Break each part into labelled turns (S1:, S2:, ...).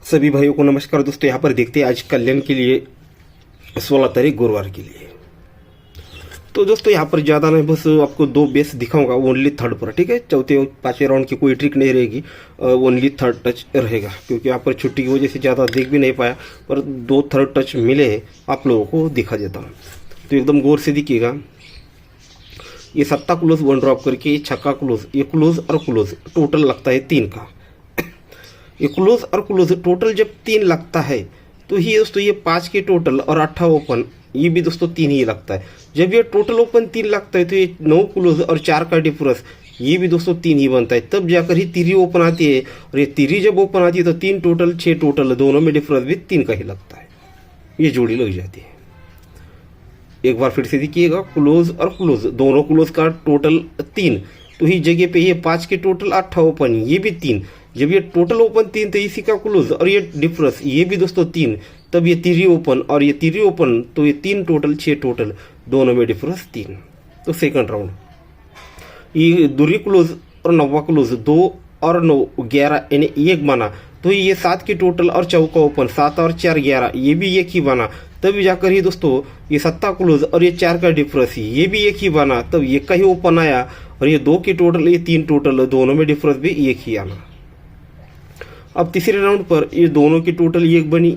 S1: सभी भाइयों को नमस्कार दोस्तों। यहाँ पर देखते हैं आज कल्याण के लिए 16 तारीख गुरुवार के लिए। तो दोस्तों यहाँ पर ज़्यादा नहीं, बस आपको दो बेस दिखाऊंगा ओनली थर्ड पर, ठीक है। चौथे और पांचवें राउंड की कोई ट्रिक नहीं रहेगी, ओनली थर्ड टच रहेगा, क्योंकि यहाँ पर छुट्टी की वजह से ज़्यादा देख भी नहीं पाया, पर दो थर्ड टच मिले आप लोगों को दिखा देता हूँ। तो एकदम गौर से देखिएगा। ये सत्ता क्लोज वन ड्रॉप करके, ये छक्का क्लोज, ये क्लोज और क्लोज टोटल लगता है 3 का। ये क्लोज और क्लोज टोटल जब 3 लगता है तो ही दोस्तों ये 5 के टोटल और 8 ओपन, ये भी दोस्तों 3 ही लगता है। जब ये टोटल ओपन 3 लगता है तो ये 9 क्लोज और 4 का डिफरेंस, ये भी दोस्तों 3 ही बनता है। तब जाकर ही तिरी ओपन आती है, और ये तिरी जब ओपन आती है तो 3 टोटल 6 टोटल, दोनों में डिफरेंस भी 3 का ही लगता है। ये जोड़ी लग जाती है। एक बार फिर से देखिएगा, क्लोज और क्लोज, दोनों क्लोज का टोटल 3, तो ही जगह पे ये 5 के टोटल 8 ओपन, ये भी 3। जब ये टोटल ओपन 3 तो इसी का क्लोज और ये डिफरेंस, ये भी दोस्तों 3। तब ये तिरी ओपन और ये तिरी ओपन, तो ये 3 टोटल 6 टोटल, दोनों में डिफरेंस 3। तो सेकंड राउंड ये दूरी क्लोज और नौवा क्लोज, 2 और 9 11 यानी 1 बना, तो ये 7 के टोटल और चौका ओपन, 7 और 4 11, ये भी 1 ही बना। तब जाकर ही दोस्तों ये सत्ता क्लोज और ये 4 का डिफरेंस, ये भी 1 ही बना। तब 1 का ही ओपन आया, और ये 2 के टोटल, ये 3 टोटल, दोनों में डिफरेंस भी 1 ही आना। अब तीसरे राउंड पर ये दोनों की टोटल 1 बनी,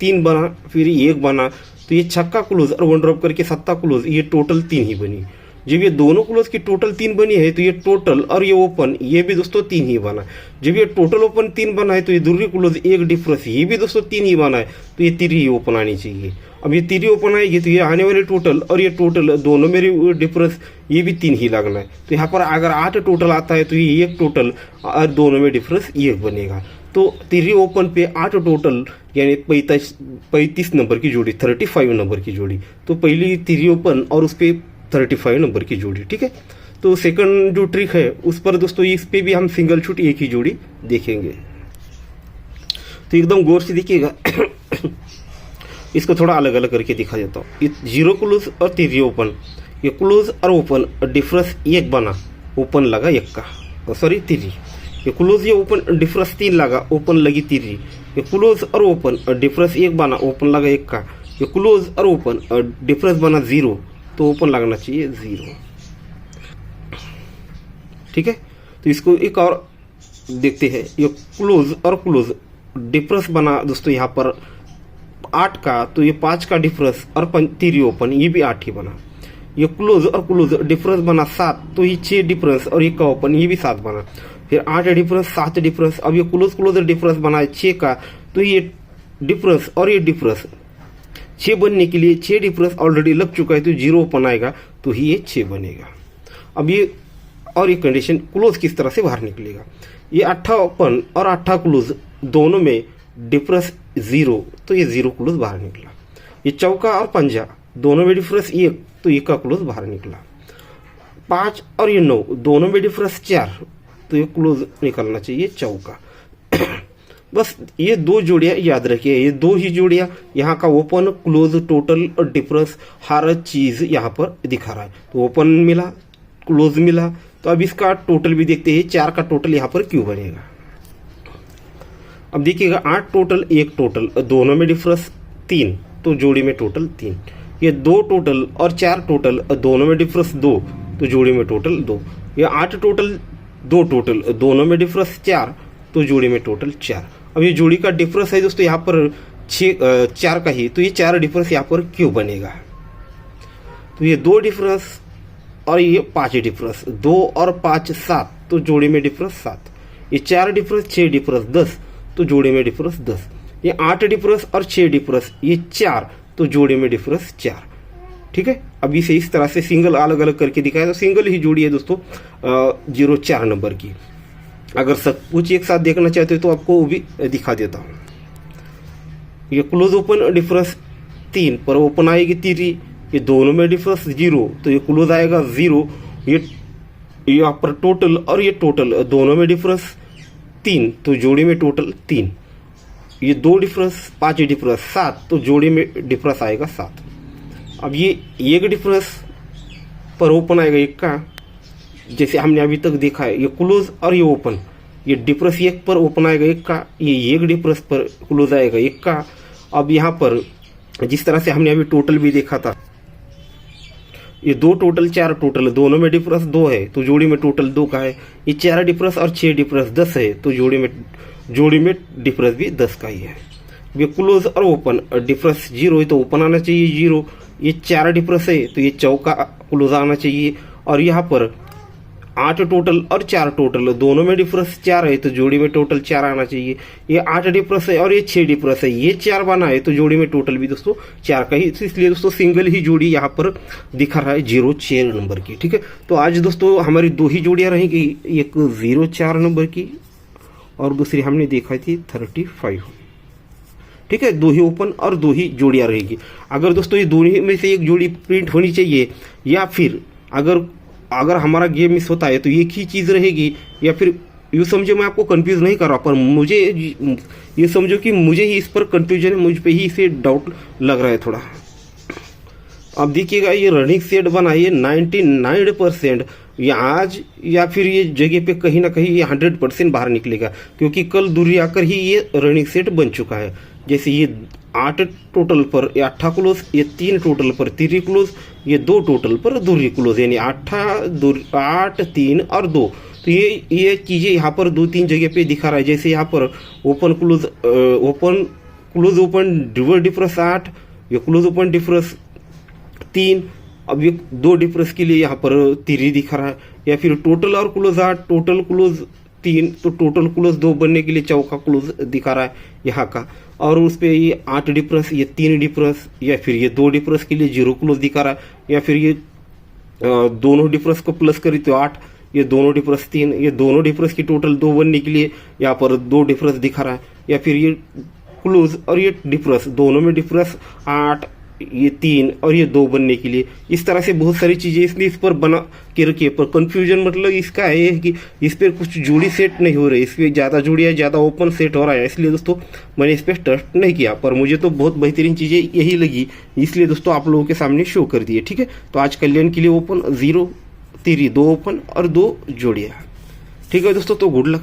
S1: 3 बना, फिर 1 बना, तो ये छक्का क्लोज और वन ड्रॉप करके सत्ता क्लोज, ये टोटल 3 ही बनी। जब ये दोनों क्लोज की टोटल 3 बनी है तो ये टोटल और ये ओपन, ये भी दोस्तों 3 ही बना। जब ये टोटल ओपन 3 बना है तो ये दूसरी क्लोज 1 डिफरेंस, ये भी दोस्तों 3 ही बना है, तो ये तिरी ओपन आनी चाहिए। अब ये तिरी ओपन आएगी तो ये आने वाले टोटल और ये टोटल, दोनों में डिफरेंस, ये भी 3 ही लगना है। तो यहाँ पर अगर 8 टोटल आता है तो ये 1 टोटल और दोनों में डिफरेंस 1 बनेगा। तो तिरी ओपन पे 8 टोटल यानी 35 नंबर की जोड़ी, 35 नंबर की जोड़ी। तो पहली तिरी ओपन और उस पर 35 नंबर की जोड़ी, ठीक है। तो सेकंड जो ट्रिक है उस पर दोस्तों इस पे भी हम सिंगल शूट एक ही जोड़ी देखेंगे। तो एकदम गौर से देखिएगा। इसको थोड़ा अलग अलग करके दिखा देता हूँ। 0 क्लोज और तिरी ओपन, ये क्लोज और ओपन डिफरेंस 1 बना, ओपन लगा 1 का, सॉरी तिरी। ये क्लोज ये ओपन डिफरेंस 3 लगा, ओपन लगी तिरी। ये क्लोज और ओपन डिफरेंस 1 बना, ओपन लगा 1 का। ये क्लोज और ओपन डिफरेंस बना 0, तो ओपन लगना चाहिए 0, ठीक है। तो इसको एक और देखते हैं। ये क्लोज और क्लोज डिफरेंस बना दोस्तों यहाँ पर 8 का, तो ये 5 का डिफरेंस और तिरी ओपन, ये भी 8 ही बना। ये क्लोज और क्लोज डिफरेंस बना 7, तो ये 6 डिफरेंस और 1 का ओपन, ये भी 7 बना। फिर 8 डिफरेंस 7 डिफरेंस। अब ये क्लोज क्लोज डिफरेंस बना है 6 का, तो ये डिफरेंस और ये डिफरेंस 6 बनने के लिए 6 डिफरेंस ऑलरेडी लग चुका है, तो 0 ओपन आएगा, तो ही ये 6 बनेगा। अब ये और ये कंडीशन क्लोज किस तरह से बाहर निकलेगा। ये 8 ओपन और 8 क्लोज, दोनों में डिफरेंस 0, तो ये 0 क्लोज बाहर निकला। ये चौका और पंजा, दोनों में डिफरेंस 1, तो 1 का क्लोज बाहर निकला। 5 और ये 9, दोनों में डिफरेंस 4, तो ये क्लोज निकलना चाहिए चौका। बस ये 2 जोड़ियां याद रखिए, ये 2 ही जोड़ियां, यहाँ का ओपन क्लोज टोटल और डिफरेंस हर चीज यहाँ पर दिखा रहा है। तो ओपन मिला, क्लोज मिला, तो अब इसका टोटल भी देखते हैं, 4 का टोटल यहाँ पर क्यों बनेगा। अब देखिएगा 8 टोटल 1 टोटल, दोनों में डिफरेंस 3, तो जोड़ी में टोटल 3। ये 2 टोटल और 4 टोटल, दोनों में डिफरेंस 2, तो जोड़ी में टोटल 2। ये 8 टोटल 2 टोटल, दोनों में डिफरेंस 4, तो जोड़ी में टोटल 4। अब ये जोड़ी का डिफरेंस है दोस्तों यहाँ पर 4 का ही, तो ये 4 डिफरेंस यहाँ पर क्यों बनेगा। तो ये 2 डिफरेंस और ये 5 डिफरेंस, 2 और 5 7, तो जोड़ी में डिफरेंस 7। ये 4 डिफरेंस 6 डिफरेंस 10, तो जोड़ी में डिफरेंस 10। ये 8 डिफरेंस और 6 डिफरेंस, ये 4, तो जोड़ी में डिफरेंस 4, ठीक है। अब इसे इस तरह से सिंगल अलग अलग करके दिखाया, तो सिंगल ही जोड़ी है दोस्तों 0-4 नंबर की। अगर सब कुछ एक साथ देखना चाहते हो तो आपको वो भी दिखा देता हूँ। ये क्लोज ओपन डिफरेंस 3 पर ओपन आएगी तिरी, ये दोनों में डिफरेंस 0, तो ये क्लोज आएगा 0। ये यहाँ पर टोटल और ये टोटल, दोनों में डिफरेंस 3, तो जोड़ी में टोटल 3। ये 2 डिफरेंस 5 डिफरेंस 7, तो जोड़ी में डिफरेंस आएगा 7। अब ये 1 डिफरेंस पर ओपन आएगा 1 का, जैसे हमने अभी तक देखा है। ये क्लोज और ये ओपन, ये डिप्रेस एक पर ओपन आएगा एक का, ये एक डिप्रेस पर क्लोज आएगा एक का। अब यहाँ पर जिस तरह से हमने अभी टोटल भी देखा था, ये 2 टोटल 4 टोटल, दोनों में डिफरेंस 2 है तो जोड़ी में टोटल 2 का है। ये 4 डिफरेंस और 6 डिफरेंस 10 है तो जोड़ी में डिफरेंस भी 10 का ही है। ये क्लोज और ओपन डिफरेंस 0 है तो ओपन आना चाहिए 0। ये 4 डिफरेंस है तो ये चौका क्लोज आना चाहिए। और यहाँ पर 8 टोटल और 4 टोटल, दोनों में डिफरेंस 4 है तो जोड़ी में टोटल 4 आना चाहिए। ये 8 डिफरेंस है और ये 6 डिफरेंस है, ये 4 बना है तो जोड़ी में टोटल भी दोस्तों 4 का ही। इसलिए दोस्तों सिंगल ही जोड़ी यहाँ पर दिखा रहा है 0-4 नंबर की। ठीक है, तो आज दोस्तों हमारी 2 ही जोड़ियाँ रहेंगी, एक 0-4 नंबर की और दूसरी हमने देखा थी 35। ठीक है, 2 ही ओपन और 2 ही जोड़ियाँ रहेगी। अगर दोस्तों ये दोनों में से एक जोड़ी प्रिंट होनी चाहिए या फिर अगर हमारा गेम मिस होता है तो एक ही चीज़ रहेगी, या फिर यूँ समझो मैं आपको कंफ्यूज नहीं कर रहा, पर मुझे ये समझो कि मुझे ही इस पर कंफ्यूजन है, मुझ पे ही इसे डाउट लग रहा है थोड़ा। अब देखिएगा ये रनिंग सेट बना है 99%, ये आज या फिर ये जगह पे कहीं ना कहीं ये 100% बाहर निकलेगा, क्योंकि कल दूरी आकर ही ये रनिंग सेट बन चुका है। जैसे ये 8 टोटल पर 8 क्लोज, ये 3 टोटल पर 3 क्लोज, ये 2 टोटल पर 2 क्लोज, यानी 8, 3 और 2। तो ये चीज़ें यहाँ पर 2-3 जगह पे दिखा रहा है। जैसे यहाँ पर ओपन क्लोज ओपन डिवर डिफरेंस 8, ये क्लोज ओपन डिफरेंस 3। अब ये 2 डिफरेंस के लिए यहाँ पर 3 दिखा रहा है, या फिर टोटल और क्लोज 8, टोटल क्लोज 3 तो टोटल क्लोज 2 बनने के लिए चौका क्लोज दिखा रहा है यहाँ का। और उस पर ये 8 डिफरेंस, ये 3 डिफरेंस, या फिर ये 2 डिफरेंस के लिए 0 क्लोज दिखा रहा है, या फिर ये दोनों डिफरेंस को प्लस करी तो 8, ये दोनों डिफरेंस 3, ये दोनों डिफरेंस की टोटल 2 बनने के लिए यहाँ पर 2 डिफरेंस दिखा रहा है, या फिर ये क्लोज और ये डिफरेंस दोनों में डिफरेंस 8, ये 3 और ये 2 बनने के लिए। इस तरह से बहुत सारी चीज़ें इसलिए इस पर बना के रखी है। पर कंफ्यूजन मतलब इसका है कि इस पर कुछ जोड़ी सेट नहीं हो रही, इस पर ज़्यादा जोड़ियाँ ज़्यादा ओपन सेट हो रहा है, इसलिए दोस्तों मैंने इस पर ट्रस्ट नहीं किया। पर मुझे तो बहुत बेहतरीन चीज़ें यही लगी, इसलिए दोस्तों आप लोगों के सामने शो कर दिए। ठीक है, तो आज कल्याण के लिए ओपन 0, 3, 2 ओपन और 2 जोड़ियाँ। ठीक है दोस्तों, तो गुड लक।